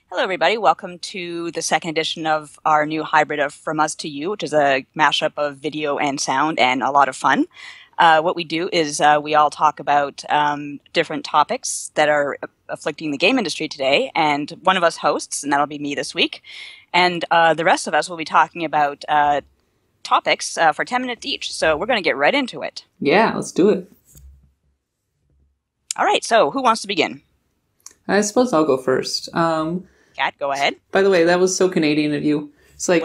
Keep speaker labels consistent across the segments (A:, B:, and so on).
A: Hello, everybody. Welcome to the second edition of our new hybrid of From Us to You, which is a mashup of video and sound and a lot of fun. What we do is we all talk about different topics that are afflicting the game industry today, and one of us hosts, and that'll be me this week. And the rest of us will be talking about topics for 10 minutes each. So we're going to get right into it.
B: Yeah, let's do it.
A: All right. So who wants to begin?
B: I suppose I'll go first.
A: Kat, go ahead.
B: By the way, that was so Canadian of you. It's like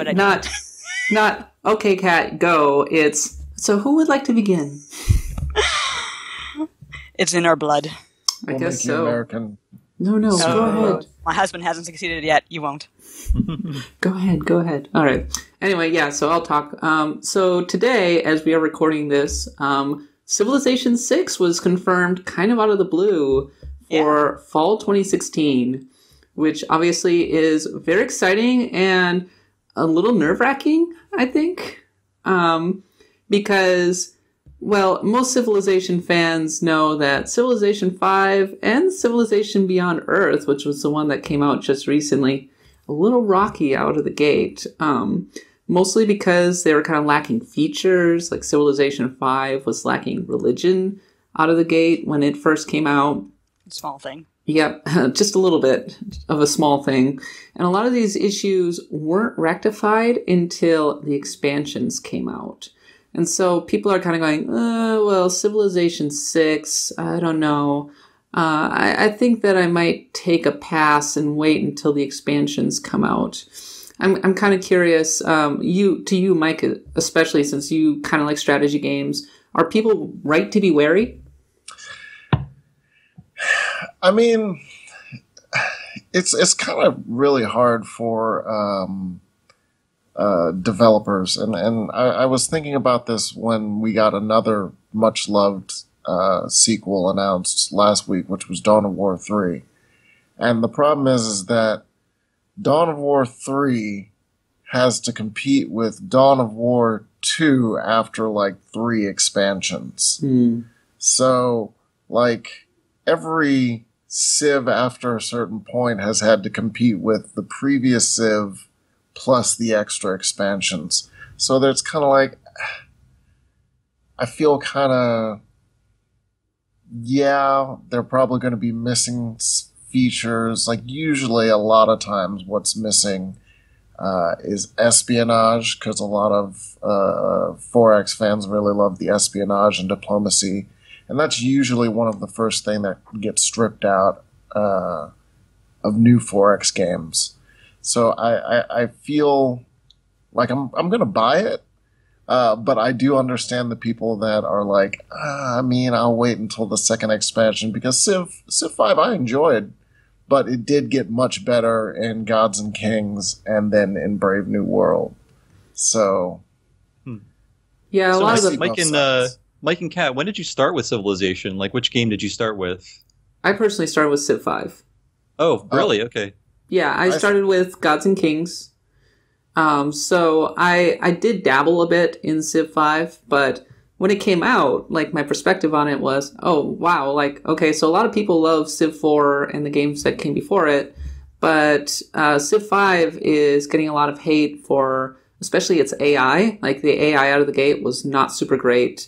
B: not okay, Kat, go. It's so who would like to begin?
A: It's in our blood.
B: I guess
C: make you
B: so.
C: American.
B: No, go ahead.
A: My husband hasn't succeeded yet. You won't.
B: Go ahead. All right. Anyway, yeah, so I'll talk. So today, as we are recording this, Civilization 6 was confirmed kind of out of the blue for fall 2016, which obviously is very exciting and a little nerve-wracking, I think, because, well, most Civilization fans know that Civilization 5 and Civilization Beyond Earth, which was the one that came out just recently, a little rocky out of the gate, mostly because they were kind of lacking features, like Civilization 5 was lacking religion out of the gate when it first came out.
A: Small thing.
B: Yep, just a little bit of a small thing. And a lot of these issues weren't rectified until the expansions came out. And so people are kind of going, well, Civilization 6, I don't know. I think that I might take a pass and wait until the expansions come out. I'm kind of curious, to you, Mike, especially since you kind of like strategy games, are people right to be wary?
C: I mean, it's kind of really hard for developers, and I was thinking about this when we got another much loved sequel announced last week, which was Dawn of War 3. And the problem is that Dawn of War 3 has to compete with Dawn of War 2 after like 3 expansions. So like every Civ after a certain point has had to compete with the previous Civ plus the extra expansions. So there's kind of like, I feel kind of, yeah, they're probably going to be missing features. Like usually a lot of times what's missing is espionage, because a lot of 4X fans really love the espionage and diplomacy. And that's usually one of the first thing that gets stripped out of new 4X games. So I feel like I'm going to buy it, but I do understand the people that are like, I'll wait until the second expansion, because Civ 5 I enjoyed, but it did get much better in Gods and Kings and then in Brave New World. So
B: yeah, a lot of
D: Mike and Kat, when did you start with Civilization? Like, which game did you start with?
B: I personally started with Civ 5.
D: Oh, really? Okay.
B: Yeah, I started with Gods and Kings. So I did dabble a bit in Civ 5, but when it came out, like, my perspective on it was, oh, wow, like, okay, so a lot of people love Civ 4 and the games that came before it, but Civ 5 is getting a lot of hate for, especially its AI. Like, the AI out of the gate was not super great.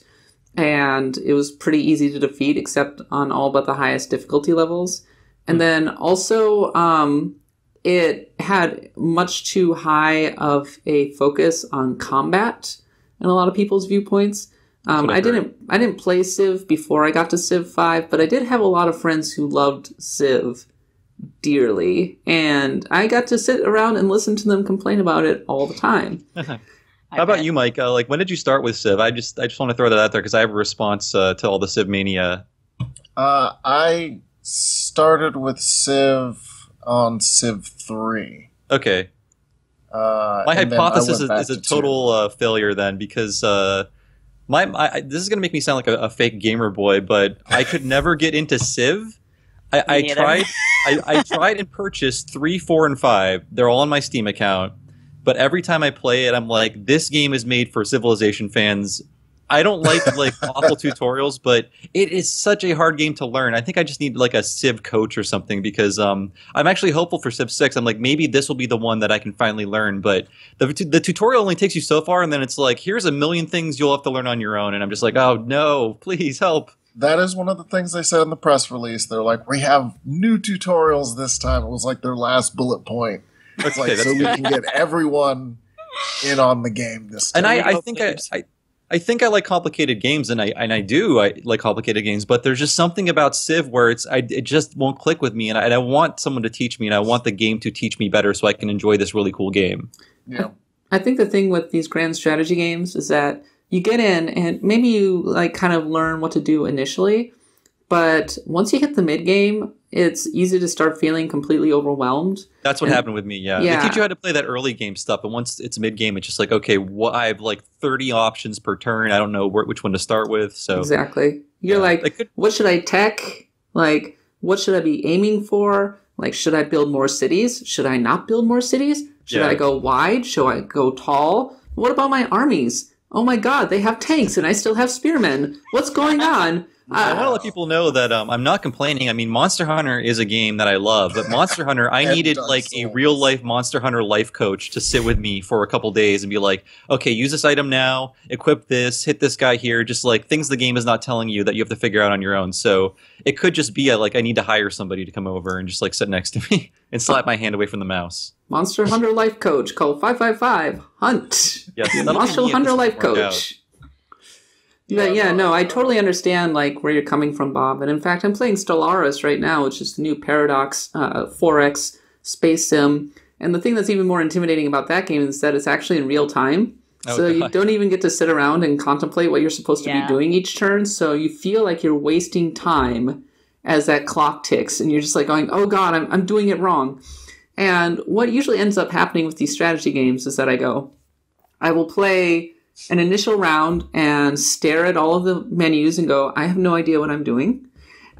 B: And it was pretty easy to defeat, except on all but the highest difficulty levels. And then also, it had much too high of a focus on combat in a lot of people's viewpoints. I didn't play Civ before I got to Civ 5, but I did have a lot of friends who loved Civ dearly, and I got to sit around and listen to them complain about it all the time.
D: How about you, Mike? Like, when did you start with Civ? I just want to throw that out there because I have a response to all the Civ mania.
C: I started with Civ on Civ 3.
D: Okay. My hypothesis is a total failure then, because this is going to make me sound like a fake gamer boy, but I could never get into Civ. I tried and purchased 3, 4, and 5. They're all on my Steam account. But every time I play it, I'm like, this game is made for Civilization fans I don't like awful tutorials, but it is such a hard game to learn. I think I just need like a Civ coach or something because I'm actually hopeful for Civ 6. I'm like maybe this will be the one that I can finally learn, but the tutorial only takes you so far, and then it's like here's a million things you'll have to learn on your own, and I'm just like oh no, please help.
C: That is one of the things they said in the press release. They're like, we have new tutorials this time. It was like their last bullet point. It's like so we can get everyone in on the game this time.
D: And I think I like complicated games, and I do like complicated games. But there's just something about Civ where it just won't click with me, and I want someone to teach me, and I want the game to teach me better so I can enjoy this really cool game.
C: Yeah,
B: I think the thing with these grand strategy games is that you get in and maybe you like kind of learn what to do initially, but once you hit the mid game, it's easy to start feeling completely overwhelmed.
D: That's what happened with me. Yeah. They teach you how to play that early game stuff, but once it's mid game, it's just like okay, I have like 30 options per turn. I don't know which one to start with. So
B: exactly, you're like, what should I tech? Like, what should I be aiming for? Like, should I build more cities? Should I not build more cities? Should I go wide? Should I go tall? What about my armies? Oh my god, they have tanks and I still have spearmen. What's going on?
D: I want to let people know that I'm not complaining. I mean, Monster Hunter is a game that I love, but Monster Hunter, I needed like a real life Monster Hunter life coach to sit with me for a couple days and be like, okay, use this item now, equip this, hit this guy here, just like things the game is not telling you that you have to figure out on your own. So it could just be like I need to hire somebody to come over and just like sit next to me and slap my hand away from the mouse.
B: Monster Hunter life coach, call 555-HUNT.
D: Yes,
B: Monster Hunter life coach. Yeah, no, I totally understand like where you're coming from, Bob. And in fact, I'm playing Stellaris right now, which is the new Paradox 4X space sim. And the thing that's even more intimidating about that game is that it's actually in real time. So you don't even get to sit around and contemplate what you're supposed to be doing each turn. So you feel like you're wasting time as that clock ticks. And you're just like going, oh god, I'm doing it wrong. And what usually ends up happening with these strategy games is that I will play an initial round and stare at all of the menus and go, I have no idea what I'm doing.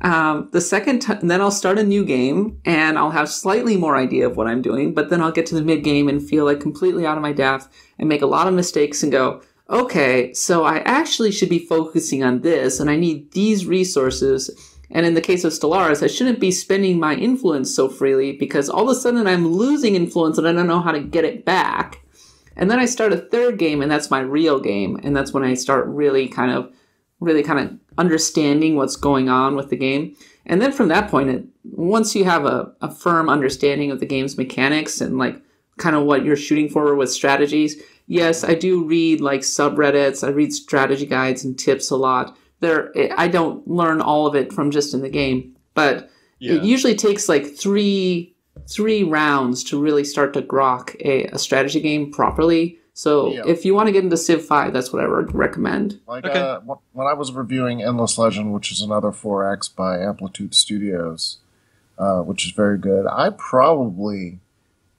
B: The second time, then I'll start a new game and I'll have slightly more idea of what I'm doing, but then I'll get to the mid game and feel like completely out of my depth and make a lot of mistakes and go, okay, so I actually should be focusing on this and I need these resources. And in the case of Stellaris, I shouldn't be spending my influence so freely because all of a sudden I'm losing influence and I don't know how to get it back. And then I start a third game, and that's my real game. And that's when I start really kind of understanding what's going on with the game. And then from that point, once you have a firm understanding of the game's mechanics and like kind of what you're shooting for with strategies, yes, I do read like subreddits. I read strategy guides and tips a lot. I don't learn all of it from just in the game, but it usually takes like three rounds to really start to grok a strategy game properly. So if you want to get into Civ 5, that's what I would recommend.
C: Like when I was reviewing Endless Legend, which is another 4X by Amplitude Studios, which is very good, I probably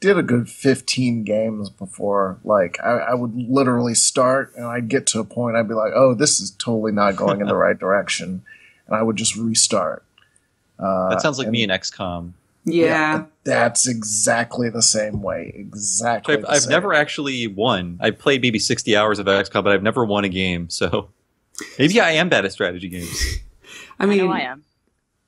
C: did a good 15 games before. Like I would literally start and I'd get to a point I'd be like, oh, this is totally not going in the right direction. And I would just restart.
D: That sounds like me in XCOM.
B: Yeah,
C: that's exactly the same way. Exactly.
D: So I've never actually won. I played maybe 60 hours of XCOM, but I've never won a game. So maybe I am bad at strategy games.
B: I mean,
A: I am.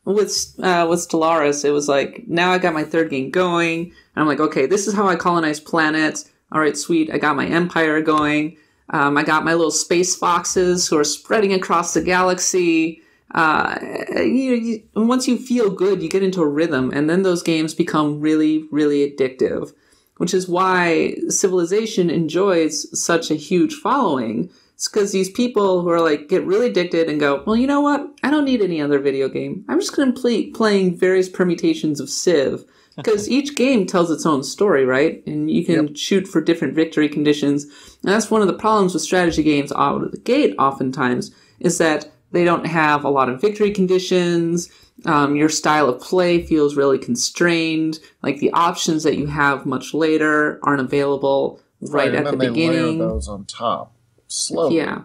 B: With Stellaris, it was like now I got my third game going, and I'm like, okay, this is how I colonize planets. All right, sweet. I got my empire going. I got my little space foxes who are spreading across the galaxy. Once you feel good, you get into a rhythm, and then those games become really, really addictive, which is why Civilization enjoys such a huge following. It's because these people who are like get really addicted and go, well, you know what? I don't need any other video game. I'm just going to playing various permutations of Civ. Because each game tells its own story, right? And you can shoot for different victory conditions. And that's one of the problems with strategy games out of the gate oftentimes, is that they don't have a lot of victory conditions. Your style of play feels really constrained. Like the options that you have much later aren't available right at the beginning.
C: They layer those on top slowly.
B: Yeah.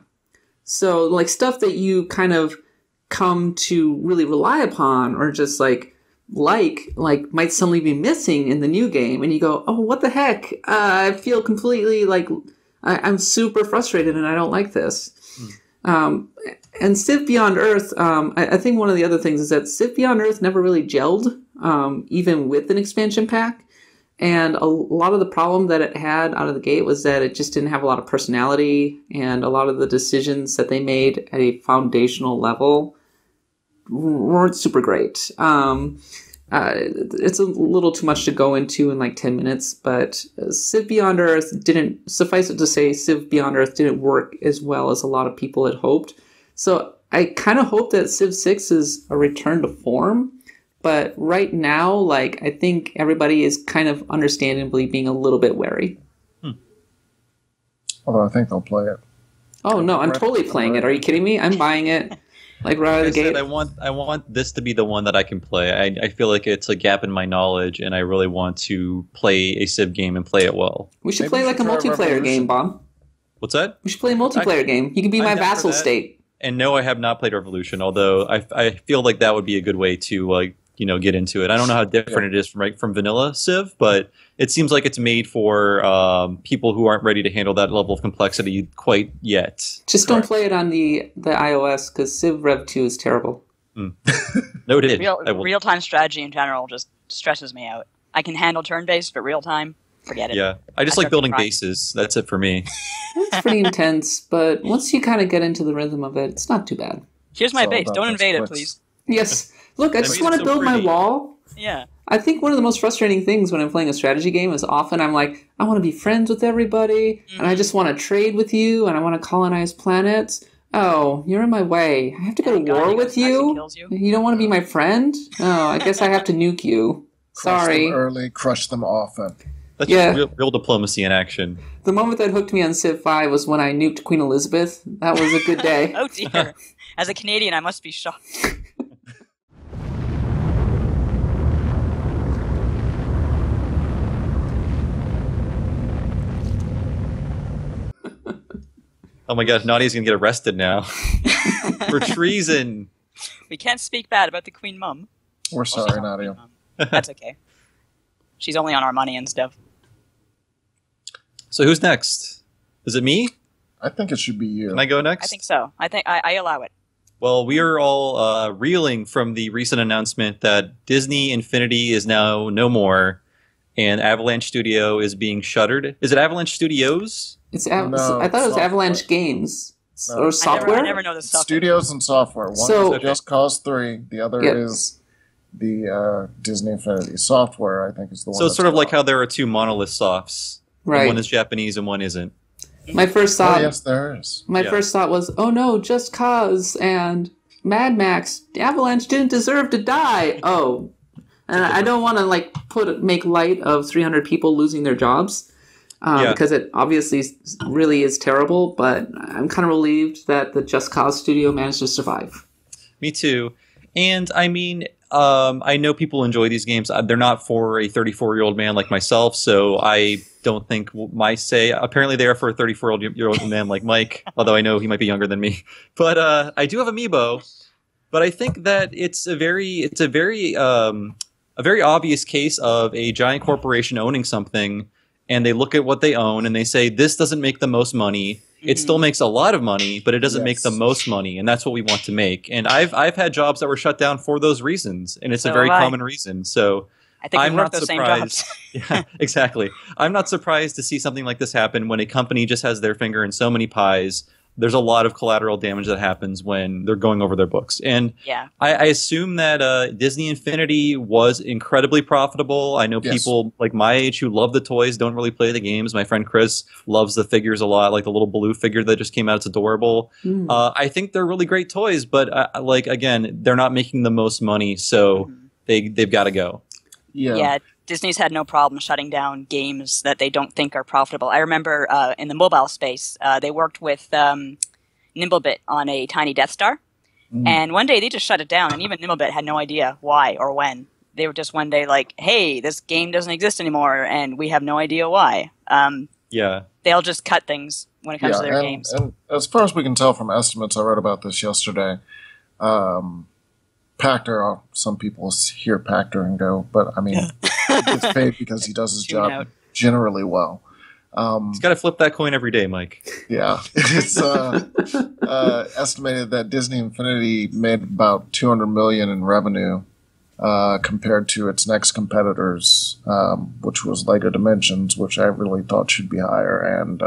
B: So like stuff that you kind of come to really rely upon or just like might suddenly be missing in the new game. And you go, oh, what the heck? I feel completely like I'm super frustrated and I don't like this. And Civ Beyond Earth, I think one of the other things is that Civ Beyond Earth never really gelled, even with an expansion pack. And a lot of the problem that it had out of the gate was that it just didn't have a lot of personality, and a lot of the decisions that they made at a foundational level weren't super great. It's a little too much to go into in like 10 minutes, but Civ Beyond Earth didn't, suffice it to say, Civ Beyond Earth didn't work as well as a lot of people had hoped. So I kind of hope that Civ 6 is a return to form, but right now, like, I think everybody is kind of understandably being a little bit wary.
C: Although I think they'll play it.
B: Oh no, I'm totally playing it. Are you kidding me? I'm buying it. Like right out of the gate.
D: I want this to be the one that I can play. I feel like it's a gap in my knowledge, and I really want to play a Civ game and play it well.
B: We should play like a multiplayer game, Bomb.
D: What's that?
B: We should play a multiplayer game. You can be my vassal state.
D: And no, I have not played Revolution, although I feel like that would be a good way to get into it. I don't know how different it is from vanilla Civ, but it seems like it's made for people who aren't ready to handle that level of complexity quite yet.
B: Just don't play it on the iOS, because Civ Rev 2 is terrible.
D: Noted.
A: Real-time strategy in general just stresses me out. I can handle turn-based, but real-time, forget it.
D: Yeah, I just like building bases. That's it for me.
B: It's pretty intense, but once you kind of get into the rhythm of it, it's not too bad.
A: Here's my base. Don't invade it, please.
B: Yes. Look, I just want to build my wall.
A: Yeah.
B: I think one of the most frustrating things when I'm playing a strategy game is often I'm like, I want to be friends with everybody, and I just want to trade with you, and I want to colonize planets. Oh, you're in my way. I have to go to war with you? You don't want to be my friend? Oh, I guess I have to nuke you. Sorry.
C: Crush them early, crush them often.
D: That's just real diplomacy in action.
B: The moment that hooked me on Civ 5 was when I nuked Queen Elizabeth. That was a good day.
A: Oh dear. As a Canadian, I must be shocked.
D: Oh my gosh, Nadia's gonna get arrested now for treason.
A: We can't speak bad about the Queen Mum.
C: We're sorry, Nadia.
A: That's okay. She's only on our money and stuff.
D: So who's next? Is it me?
C: I think it should be you.
D: Can I go next?
A: I think so. I think I allow it.
D: Well, we are all reeling from the recent announcement that Disney Infinity is now no more, and Avalanche Studio is being shuttered. Is it Avalanche Studios?
B: No, I thought it was Avalanche Games or software.
A: I never know the software.
C: Studios and software. One is Just Cause 3. The other is the Disney Infinity. Software, I think, is the one.
D: So it's sort of like how there are two monolith softs.
B: Right.
D: One is Japanese and one isn't.
B: My first thought.
C: Yes, there is.
B: My first thought was, oh no, Just Cause and Mad Max. Avalanche didn't deserve to die. Oh, and I don't want to make light of 300 people losing their jobs. Because it obviously really is terrible, but I'm kind of relieved that the Just Cause studio managed to survive.
D: Me too. And I mean, I know people enjoy these games. They're not for a 34-year-old man like myself, so I don't think my say. Apparently, they are for a 34-year-old man like Mike, although I know he might be younger than me. But I do have Amiibo. But I think that it's a very obvious case of a giant corporation owning something. And they look at what they own and they say, this doesn't make the most money. Mm-hmm. It still makes a lot of money, but it doesn't make the most money. And that's what we want to make. And I've had jobs that were shut down for those reasons. And it's a very common reason. So
A: I think I'm not surprised.
D: Yeah, exactly. I'm not surprised to see something like this happen when a company just has their finger in so many pies. There's a lot of collateral damage that happens when they're going over their books. And I assume that Disney Infinity was incredibly profitable. I know people like my age who love the toys don't really play the games. My friend Chris loves the figures a lot, like the little Baloo figure that just came out. It's adorable. I think they're really great toys, but again, they're not making the most money, so they've got to go.
A: Yeah. Disney's had no problem shutting down games that they don't think are profitable. I remember in the mobile space, they worked with Nimblebit on a tiny Death Star. And one day they just shut it down, and even Nimblebit had no idea why or when. They were just one day like, hey, this game doesn't exist anymore, and we have no idea why. They'll just cut things when it comes to their games.
C: And as far as we can tell from estimates, I read about this yesterday, Pactor, some people hear Pactor and go, but I mean, he gets paid because he does his job generally well.
D: He's got to flip that coin every day, Mike.
C: Yeah, it's estimated that Disney Infinity made about 200 million in revenue compared to its next competitors, which was Lego Dimensions, which I really thought should be higher, and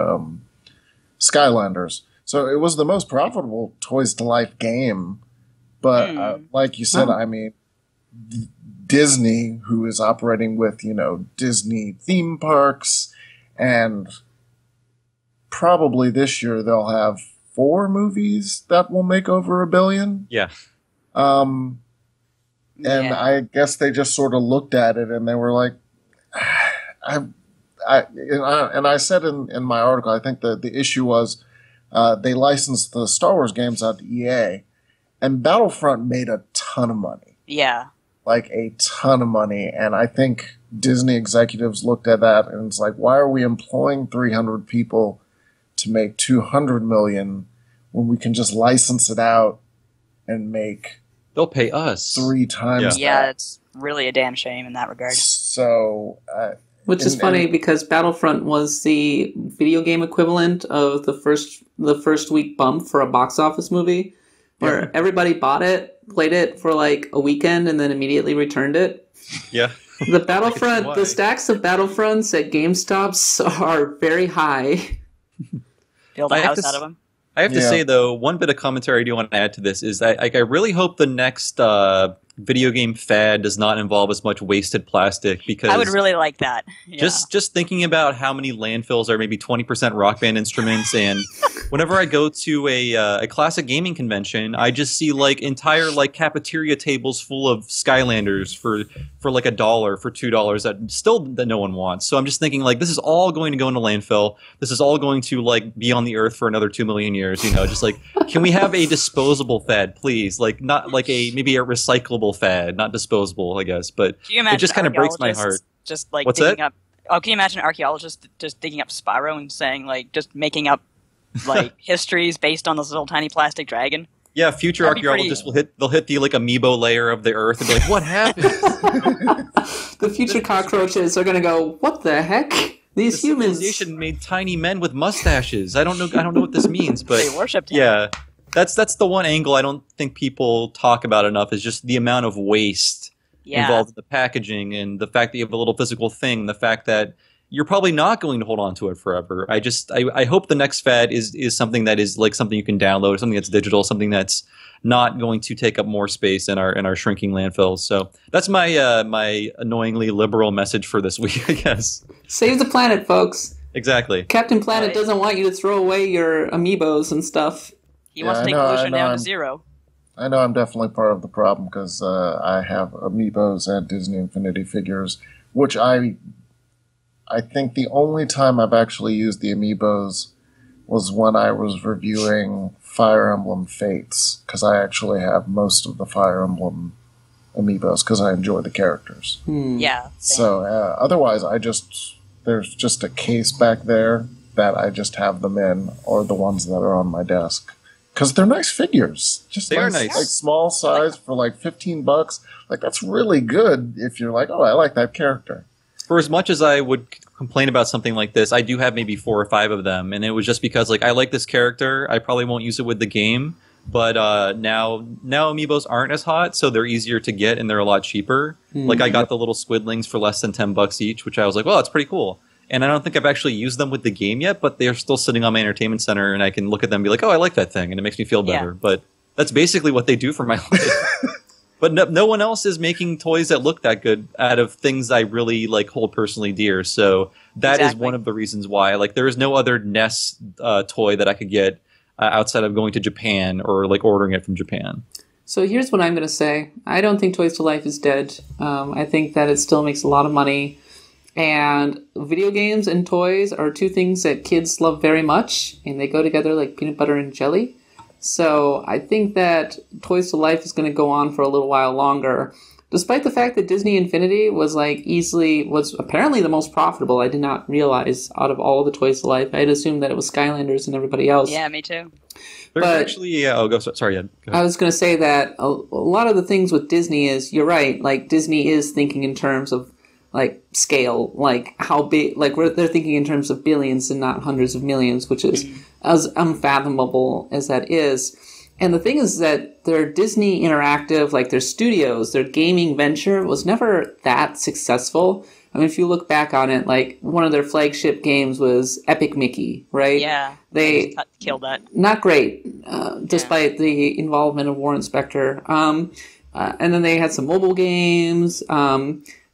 C: Skylanders. So it was the most profitable Toys to Life game. But like you said, I mean, Disney, who is operating with, Disney theme parks, and probably this year they'll have 4 movies that will make over $1 billion.
D: Yeah.
C: And I guess they just sort of looked at it and they were like, and I said in my article, I think the issue was they licensed the Star Wars games out to EA, and Battlefront made a ton of money.
A: Yeah.
C: Like a ton of money. And I think Disney executives looked at that and it's like, why are we employing 300 people to make 200 million when we can just license it out and make...
D: They'll pay us
C: 3 times
A: that. It's really a damn shame in that regard.
C: So...
B: Which is funny because Battlefront was the video game equivalent of the first week bump for a box office movie, where everybody bought it, played it for like a weekend, and then immediately returned it.
D: Yeah.
B: The Battlefront, the stacks of Battlefronts at GameStops are very high.
A: Build a house out of them.
D: I have to say, though, one bit of commentary I do want to add to this is that I really hope the next video game fad does not involve as much wasted plastic, because
A: I would really like that. Yeah.
D: Just thinking about how many landfills are maybe 20% Rock Band instruments, and whenever I go to a classic gaming convention, I just see like entire like cafeteria tables full of Skylanders for like $1, for $2 that no one wants. So I'm just thinking like this is all going to go into landfill. This is all going to like be on the earth for another 2 million years. Just like, can we have a disposable fad, please? Like not like maybe a recyclable fad, not disposable, I guess. But it just kind of breaks my heart.
A: Just like
D: what's
A: digging
D: that?
A: up. Oh, can you imagine archaeologists just digging up Spyro and saying like just making up like histories based on this little tiny plastic dragon?
D: Yeah, future archaeologists will hit the like amiibo layer of the earth and be like, what happened?
B: The future cockroaches are gonna go, what the heck? These humans
D: civilization made tiny men with mustaches. I don't know what this means, but
A: they worshipped him.
D: Yeah. That's the one angle I don't think people talk about enough, is just the amount of waste involved in the packaging, and the fact that you have a little physical thing, the fact that you're probably not going to hold on to it forever. I hope the next fad is something that is like something you can download, something that's digital, something that's not going to take up more space in our shrinking landfills. So that's my my annoyingly liberal message for this week, I guess.
B: Save the planet, folks.
D: Exactly.
B: Captain Planet doesn't want you to throw away your amiibos and stuff.
A: He wants to take pollution down to zero.
C: I know I'm definitely part of the problem because I have amiibos and Disney Infinity figures, which I think the only time I've actually used the amiibos was when I was reviewing Fire Emblem Fates, because I actually have most of the Fire Emblem amiibos because I enjoy the characters.
A: Yeah. Same.
C: So otherwise, there's just a case back there that I just have them in, or the ones that are on my desk. Because they're nice figures.
D: They are nice.
C: Like small size for like $15. Like that's really good if you're like, oh, I like that character.
D: For as much as I would complain about something like this, I do have maybe 4 or 5 of them, and it was just because like I like this character. I probably won't use it with the game, but now amiibos aren't as hot, so they're easier to get and they're a lot cheaper. Like I got the little squidlings for less than $10 each, which I was like, well, that's pretty cool. And I don't think I've actually used them with the game yet, but they're still sitting on my entertainment center, and I can look at them and be like, oh, I like that thing, and it makes me feel better. Yeah. But that's basically what they do for my life. But no one else is making toys that look that good out of things I really like hold personally dear. So that is one of the reasons why. Like there is no other NES toy that I could get outside of going to Japan or like ordering it from Japan.
B: So here's what I'm going to say. I don't think Toys to Life is dead. I think that it still makes a lot of money. And video games and toys are 2 things that kids love very much, and they go together like peanut butter and jelly. So I think that Toys to Life is going to go on for a little while longer, despite the fact that Disney Infinity was apparently the most profitable. I did not realize out of all the Toys to Life. I had assumed that it was Skylanders and everybody else.
A: Yeah, me too.
D: There's actually, sorry, Ed.
B: I was going to say that a lot of the things with Disney is, you're right, like Disney is thinking in terms of like scale, like how big, like they're thinking in terms of billions and not hundreds of millions, which is as unfathomable as that is. And the thing is that their Disney Interactive, like their studios, their gaming venture was never that successful. I mean, if you look back on it, like one of their flagship games was Epic Mickey, right?
A: Yeah,
B: they
A: killed that.
B: Not great, despite the involvement of Warren Spector. And then they had some mobile games.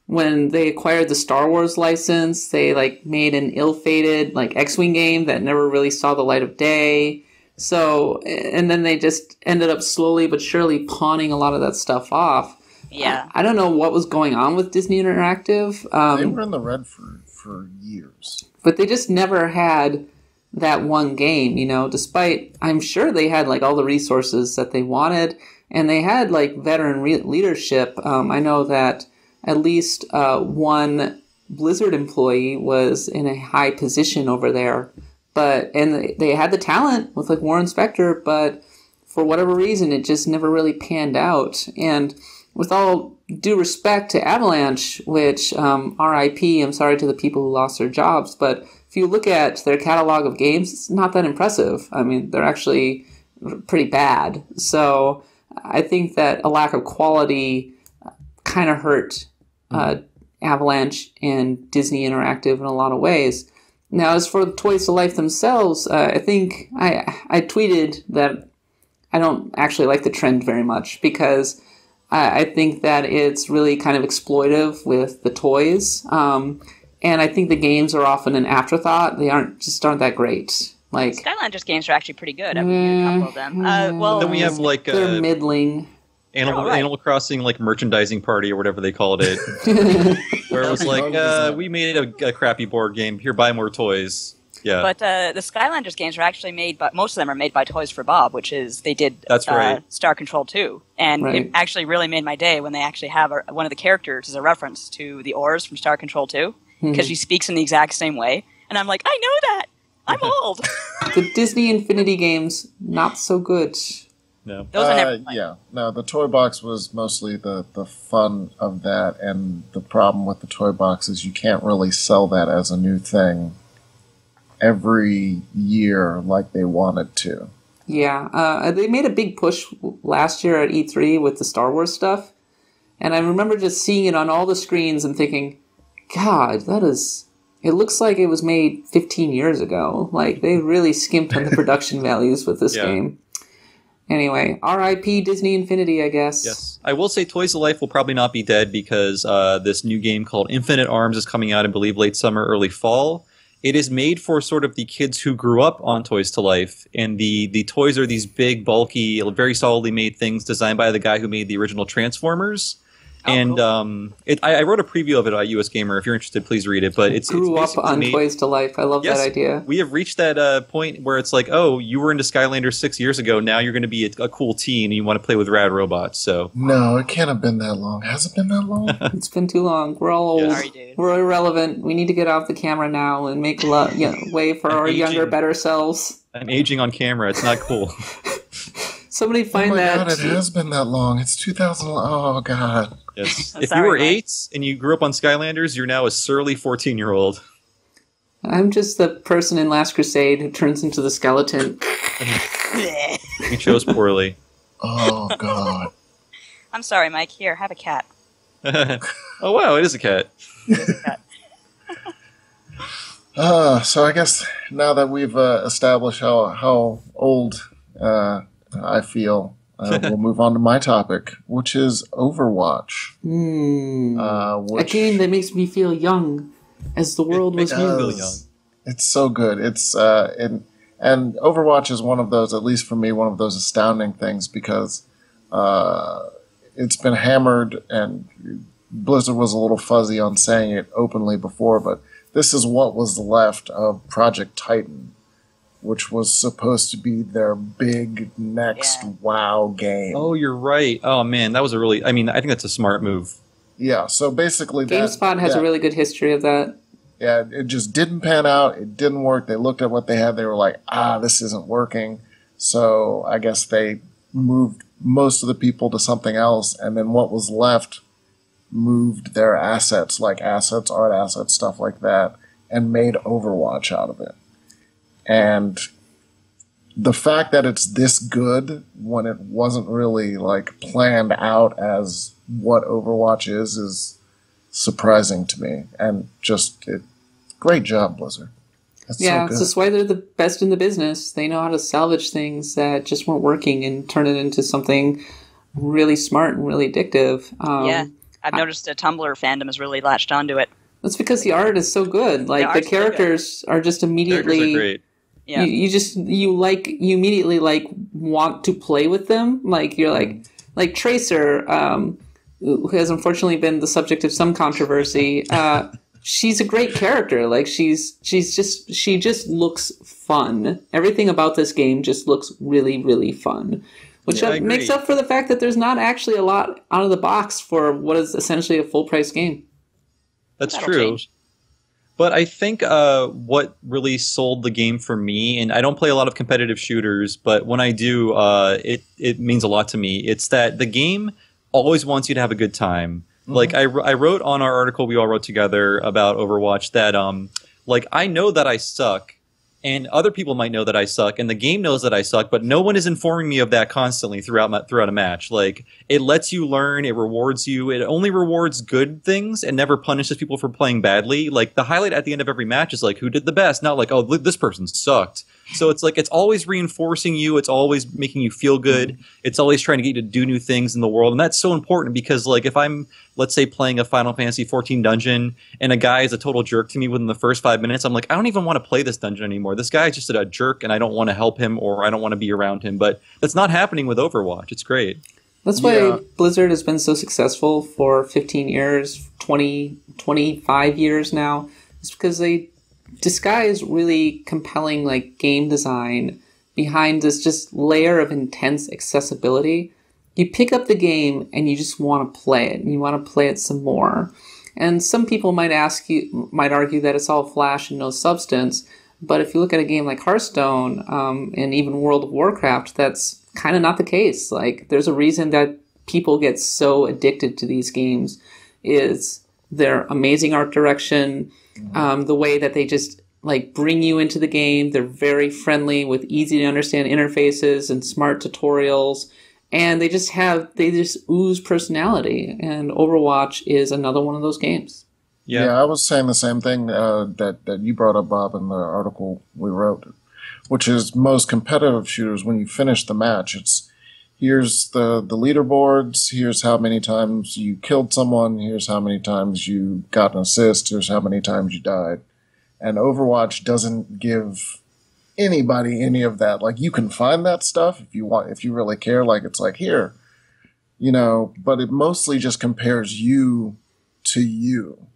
B: When they acquired the Star Wars license, they like made an ill-fated like X-Wing game that never really saw the light of day. So, and then they just ended up slowly but surely pawning a lot of that stuff off.
A: Yeah.
B: I don't know what was going on with Disney Interactive.
C: They were in the red for years.
B: But they just never had that one game, you know, despite I'm sure they had like all the resources that they wanted. And they had like veteran leadership. I know that at least one Blizzard employee was in a high position over there. And they had the talent with like Warren Spector, but for whatever reason, it just never really panned out. And with all due respect to Avalanche, which RIP, I'm sorry to the people who lost their jobs, but if you look at their catalog of games, it's not that impressive. I mean, they're actually pretty bad. So I think that a lack of quality kind of hurt Avalanche and Disney Interactive in a lot of ways. Now, as for the Toys to Life themselves, I think I tweeted that I don't actually like the trend very much because I think that it's really kind of exploitive with the toys. And I think the games are often an afterthought. They aren't that great. Like
A: Skylanders games are actually pretty good. I've reviewed a couple of them. Well,
D: then we have like
B: they're middling.
D: Animal Crossing like merchandising party or whatever they called it, where it was like we made a crappy board game. Here, buy more toys. Yeah,
A: but the Skylanders games are actually made, but most of them are made by Toys for Bob, which is they did.
D: That's right.
A: Star Control 2, and it actually really made my day when they actually have one of the characters as a reference to the Oars from Star Control 2 because she speaks in the exact same way, and I'm like, I know that. I'm old.
B: The Disney Infinity games, not so good.
D: No.
A: Those are never fun.
C: Yeah, no, the toy box was mostly the fun of that, and the problem with the toy box is you can't really sell that as a new thing every year like they wanted to.
B: Yeah, they made a big push last year at E3 with the Star Wars stuff, and I remember just seeing it on all the screens and thinking, God, it looks like it was made 15 years ago. Like, they really skimped on the production values with this game. Anyway, RIP Disney Infinity, I guess.
D: Yes. I will say Toys to Life will probably not be dead because this new game called Infinite Arms is coming out, I believe, late summer, early fall. It is made for sort of the kids who grew up on Toys to Life, and the toys are these big, bulky, very solidly made things designed by the guy who made the original Transformers. And cool. I wrote a preview of it on US Gamer. If you're interested, please read it. But it's
B: up on Toys to Life. I love that idea.
D: We have reached that point where it's like, oh, you were into Skylanders 6 years ago. Now you're going to be a cool teen and you want to play with rad robots. So
C: no, it can't have been that long. Has it been that long?
B: It's been too long. We're all old.
A: Sorry, dude.
B: We're irrelevant. We need to get off the camera now and make way for our younger, better selves.
D: I'm aging on camera. It's not cool.
B: Somebody find that.
C: Oh my God, it has been that long. It's 2000. Oh God.
D: Yes. If you were 8 and you grew up on Skylanders, you're now a surly 14-year-old.
B: I'm just the person in Last Crusade who turns into the skeleton.
D: You chose poorly.
C: Oh God.
A: I'm sorry, Mike. Here, have a cat.
D: Oh wow, it is a cat.
A: It is a cat.
C: So I guess now that we've established how old I feel, we'll move on to my topic, which is Overwatch.
B: A game that makes me feel young, as the world was new.
C: It's so good. It's and Overwatch is one of those, at least for me, one of those astounding things because it's been hammered, and Blizzard was a little fuzzy on saying it openly before, but this is what was left of Project Titan, which was supposed to be their big next WoW game.
D: Oh, you're right. Oh, man, that was I think that's a smart move.
C: Yeah, so basically
B: GameSpot has a really good history of that.
C: Yeah, it just didn't pan out. It didn't work. They looked at what they had. They were like, this isn't working. So I guess they moved most of the people to something else, and then what was left moved their assets, like assets, art assets, stuff like that, and made Overwatch out of it. And the fact that it's this good when it wasn't really like planned out as what Overwatch is surprising to me. And just great job, Blizzard. That's
B: yeah,
C: so good.
B: so that's why they're the best in the business. They know how to salvage things that just weren't working and turn it into something really smart and really addictive.
A: Yeah, I've noticed the Tumblr fandom has really latched onto it.
B: That's because the art is so good. Like the characters are just immediately.
D: Characters are great.
B: Yeah. You immediately like want to play with them. Like you're like Tracer, who has unfortunately been the subject of some controversy. She's a great character. Like she just looks fun. Everything about this game just looks really, really fun. Which makes up for the fact that there's not actually a lot out of the box for what is essentially a full price game.
D: That's true. Change. But I think what really sold the game for me, and I don't play a lot of competitive shooters, but when I do, it means a lot to me. It's that the game always wants you to have a good time. Mm-hmm. Like I wrote on our article we all wrote together about Overwatch that like I know that I suck, and other people might know that I suck, and the game knows that I suck, but no one is informing me of that constantly throughout a match. Like, it lets you learn, it rewards you, it only rewards good things and never punishes people for playing badly. Like, the highlight at the end of every match is like, who did the best? Not like, oh, this person sucked. So it's like, it's always reinforcing you, it's always making you feel good, it's always trying to get you to do new things in the world, and that's so important because, like, if I'm, let's say, playing a Final Fantasy XIV dungeon, and a guy is a total jerk to me within the first 5 minutes, I'm like, I don't even want to play this dungeon anymore. This guy is just a jerk, and I don't want to help him, or I don't want to be around him. But that's not happening with Overwatch. It's great.
B: That's why Blizzard has been so successful for 15 years, 20, 25 years now. It's because they disguise really compelling, like, game design behind this just layer of intense accessibility. You pick up the game and you just want to play it, and you want to play it some more. And some people might argue that it's all flash and no substance. But if you look at a game like Hearthstone and even World of Warcraft, that's kind of not the case. Like, there's a reason that people get so addicted to these games is their amazing art direction, the way that they just like bring you into the game. They're very friendly with easy to understand interfaces and smart tutorials. And they just ooze personality, and Overwatch is another one of those games.
C: Yeah, I was saying the same thing that you brought up, Bob, in the article we wrote, which is most competitive shooters, when you finish the match, it's here's the leaderboards, here's how many times you killed someone, here's how many times you got an assist, here's how many times you died. And Overwatch doesn't give anybody any of that. Like, you can find that stuff if you want, if you really care. Like, it's like, here, but it mostly just compares you to you.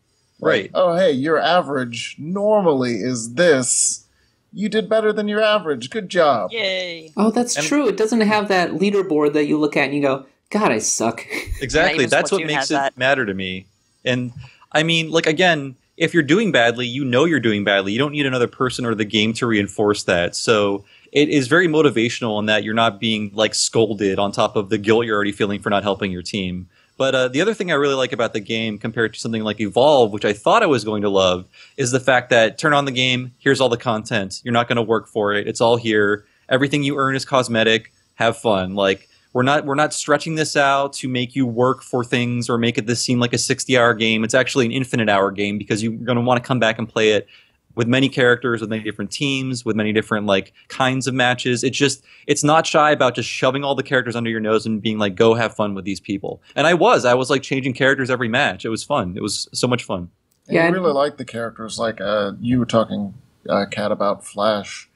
D: Right.
C: Like, oh, hey, your average normally is this. You did better than your average. Good job.
A: Yay.
B: Oh, that's true. It doesn't have that leaderboard that you look at and you go, God, I suck.
D: Exactly. That's what makes it matter to me. And I mean, like, again, if you're doing badly, you're doing badly. You don't need another person or the game to reinforce that. So it is very motivational in that you're not being, like, scolded on top of the guilt you're already feeling for not helping your team. But the other thing I really like about the game compared to something like Evolve, which I thought I was going to love, is the fact that turn on the game, here's all the content. You're not going to work for it. It's all here. Everything you earn is cosmetic. Have fun. Like, we're not stretching this out to make you work for things or make it seem like a 60-hour game. It's actually an infinite hour game because you're going to want to come back and play it with many characters, with many different teams, with many different, like, kinds of matches. It's not shy about just shoving all the characters under your nose and being like, go have fun with these people. And I was like changing characters every match. It was fun. It was so much fun.
C: And I really like the characters. Like, you were talking, Kat, about Flash.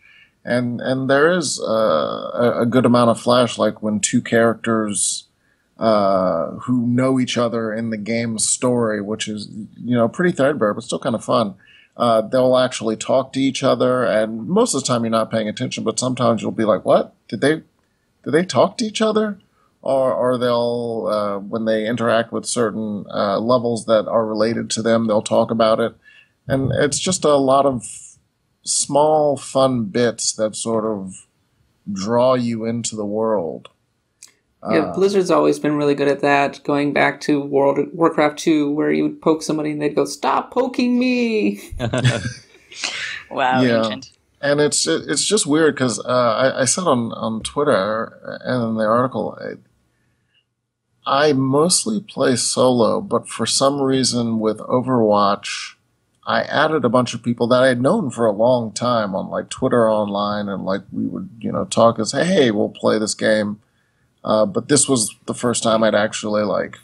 C: And there is a good amount of Flash, like when two characters who know each other in the game's story, which is, pretty threadbare, but still kind of fun. They'll actually talk to each other, and most of the time you're not paying attention, but sometimes you'll be like, what? Did they talk to each other? Or they'll, when they interact with certain levels that are related to them, they'll talk about it. And it's just a lot of small, fun bits that sort of draw you into the world.
B: Yeah, Blizzard's always been really good at that, going back to Warcraft 2, where you would poke somebody and they'd go, "Stop poking me!"
A: Wow,
C: Yeah,
A: ancient.
C: and it's just weird because I said on Twitter and in the article, I mostly play solo, but for some reason with Overwatch, I added a bunch of people that I had known for a long time on like Twitter online, and like we would talk and say, "Hey, we'll play this game." But this was the first time I'd actually like,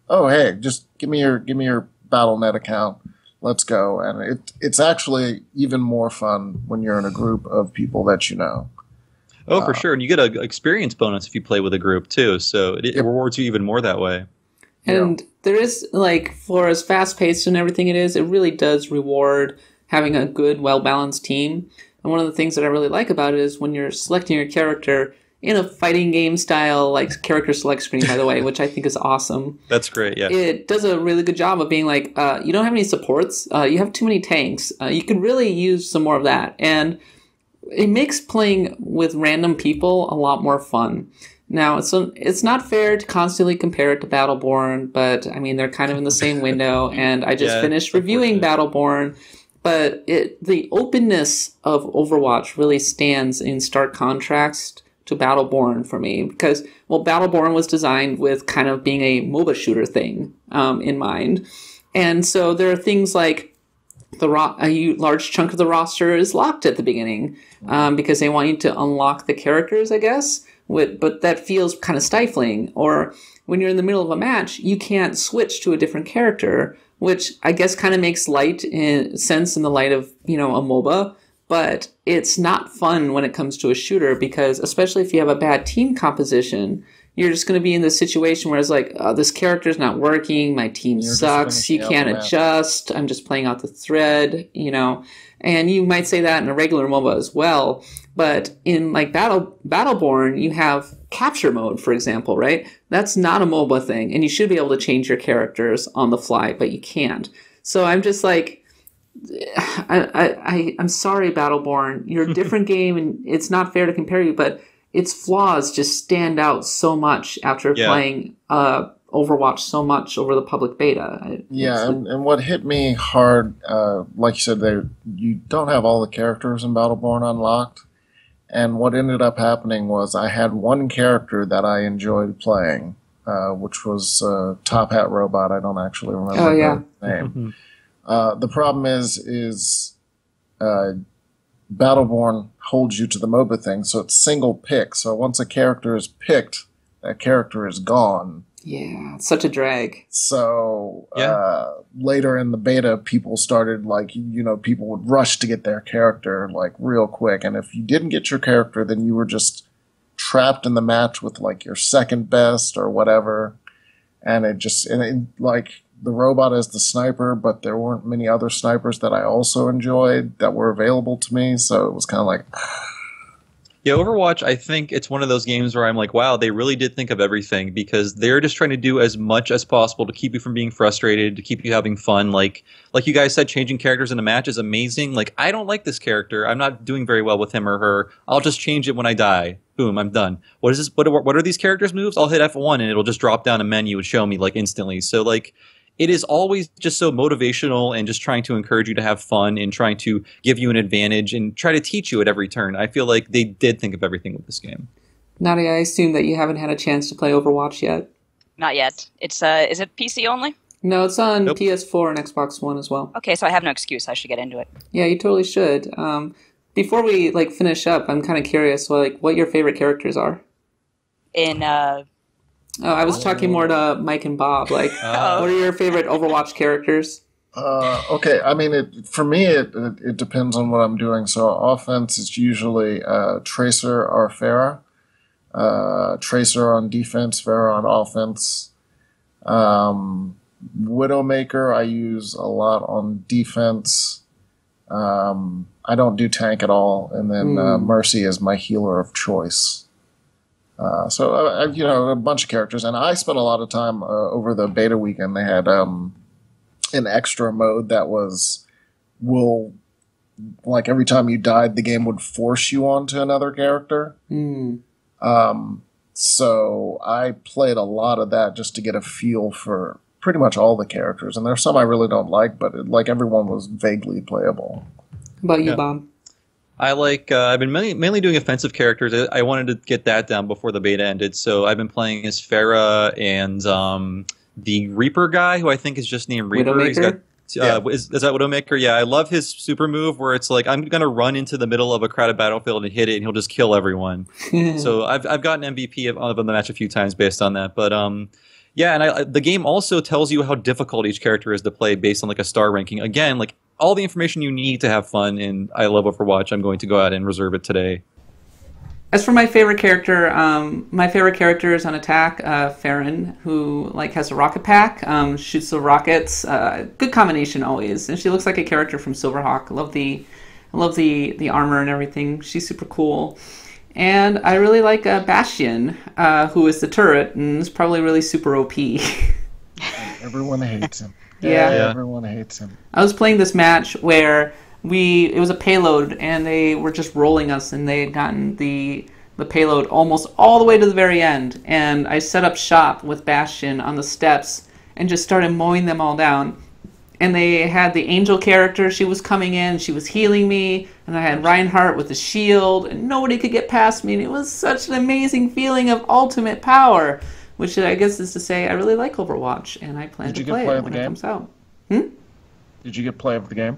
C: "Oh, hey, just give me your BattleNet account, let's go." And it's actually even more fun when you're in a group of people that you know.
D: Oh, for sure. And you get an experience bonus if you play with a group, too. So it rewards you even more that way.
B: And there is, like, for as fast-paced and everything it is, it really does reward having a good, well-balanced team. And one of the things that I really like about it is when you're selecting your character in a fighting game style, like, character select screen, by the way, which I think is awesome.
D: That's great, yeah.
B: It does a really good job of being like, you don't have any supports, you have too many tanks. You could really use some more of that. And it makes playing with random people a lot more fun. Now, it's not fair to constantly compare it to Battleborn, but I mean, they're kind of in the same window, and I just finished reviewing Battleborn, but the openness of Overwatch really stands in stark contrast to Battleborn for me, because, well, Battleborn was designed with kind of being a MOBA shooter thing in mind, and so there are things like a large chunk of the roster is locked at the beginning because they want you to unlock the characters, I guess. But that feels kind of stifling. Or when you're in the middle of a match, you can't switch to a different character, which I guess kind of makes sense in the light of, a MOBA. But it's not fun when it comes to a shooter because, especially if you have a bad team composition, you're just going to be in this situation where it's like, oh, this character's not working, my team sucks, you can't adjust, I'm just playing out the thread, And you might say that in a regular MOBA as well, but in like Battleborn, you have capture mode, for example, right? That's not a MOBA thing, and you should be able to change your characters on the fly, but you can't. So I'm just like, I'm sorry, Battleborn, you're a different game, and it's not fair to compare you, but its flaws just stand out so much after playing Overwatch so much over the public beta.
C: And what hit me hard, like you said, you don't have all the characters in Battleborn unlocked. And what ended up happening was I had one character that I enjoyed playing, which was Top Hat Robot. I don't actually remember the name. The problem is Battleborn holds you to the MOBA thing, so it's single pick. So once a character is picked, that character is gone.
B: Yeah, it's such a drag.
C: So later in the beta, people started people would rush to get their character like real quick. And if you didn't get your character, then you were just trapped in the match with like your second best or whatever. And the robot is the sniper, but there weren't many other snipers that I also enjoyed that were available to me. So it was kind of like...
D: Yeah, Overwatch, I think it's one of those games where I'm like, wow, they really did think of everything because they're just trying to do as much as possible to keep you from being frustrated, to keep you having fun. Like you guys said, changing characters in a match is amazing. Like, I don't like this character. I'm not doing very well with him or her. I'll just change it when I die. Boom, I'm done. What is this? What are these characters' moves? I'll hit F1 and it'll just drop down a menu and show me like instantly. So like... It is always just so motivational and just trying to encourage you to have fun and trying to give you an advantage and try to teach you at every turn. I feel like they did think of everything with this game.
B: Nadia, I assume that you haven't had a chance to play Overwatch yet.
A: Not yet. It's is it PC only?
B: No, it's on PS4 and Xbox One as well.
A: Okay, so I have no excuse. I should get into it.
B: Yeah, you totally should. Before we finish up, I'm kind of curious, what your favorite characters are. I was talking more to Mike and Bob. What are your favorite Overwatch characters?
C: Okay, I mean, for me, it depends on what I'm doing. So offense is usually Tracer or Pharah. Tracer on defense, Pharah on offense. Widowmaker I use a lot on defense. I don't do tank at all. And then Mercy is my healer of choice. A bunch of characters. And I spent a lot of time over the beta weekend. They had an extra mode that every time you died, the game would force you onto another character. So I played a lot of that just to get a feel for pretty much all the characters. And there's some I really don't like, but like everyone was vaguely playable.
B: How about you,
D: Yeah.
B: Bob?
D: I like. I've been mainly doing offensive characters. I wanted to get that down before the beta ended, so I've been playing as Farah and the Reaper guy, who I think is just named Reaper.
B: Widowmaker?
D: He's got, is that Widowmaker? Yeah, I love his super move where it's like I'm gonna run into the middle of a crowded battlefield and hit it, and he'll just kill everyone. So I've gotten MVP of the match a few times based on that, but yeah, and the game also tells you how difficult each character is to play based on like a star ranking. Again, like all the information you need to have fun, and I love Overwatch. I'm going to go out and reserve it today.
B: As for my favorite character is on attack, Farron, who like has a rocket pack, shoots the rockets. Good combination always, and she looks like a character from Silverhawk. I love the armor and everything. She's super cool. And I really like Bastion, who is the turret, and is probably really super OP.
C: Everyone hates him.
B: Yeah.
C: Everyone hates him.
B: I was playing this match where it was a payload, and they were just rolling us, and they had gotten the payload almost all the way to the very end. And I set up shop with Bastion on the steps and just started mowing them all down. And they had the angel character. She was coming in. She was healing me. And I had Reinhardt with the shield. And nobody could get past me. And it was such an amazing feeling of ultimate power. Which I guess is to say I really like Overwatch. And I plan to play it when it comes out.
C: Did you get play of the game?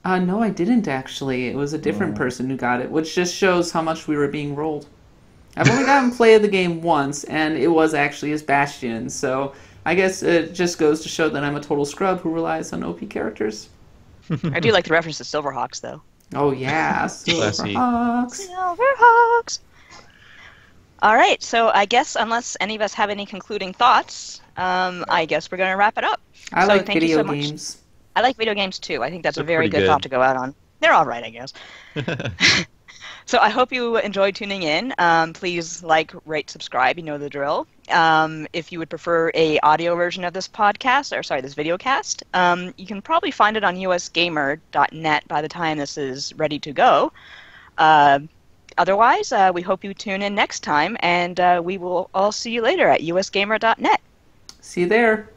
B: No, I didn't actually. It was a different person who got it. Which just shows how much we were being rolled. I've only gotten play of the game once. And it was actually as Bastion. So I guess it just goes to show that I'm a total scrub who relies on OP characters.
A: I do like the reference to Silverhawks, though.
B: Oh, yeah. Silverhawks.
A: Silverhawks. All right, so I guess unless any of us have any concluding thoughts, I guess we're going to wrap it up.
B: I
A: So
B: like
A: thank you
B: video
A: so much.
B: games.
A: I like video games, too. I think that's
D: They're
A: a very
D: pretty
A: good
D: good.
A: thought to go out on. They're all right, I guess. So I hope you enjoyed tuning in. Please like, rate, subscribe. You know the drill. If you would prefer a audio version of this podcast, or sorry, this video cast, you can probably find it on usgamer.net by the time this is ready to go. Otherwise, we hope you tune in next time, and we will all see you later at usgamer.net.
B: See you there.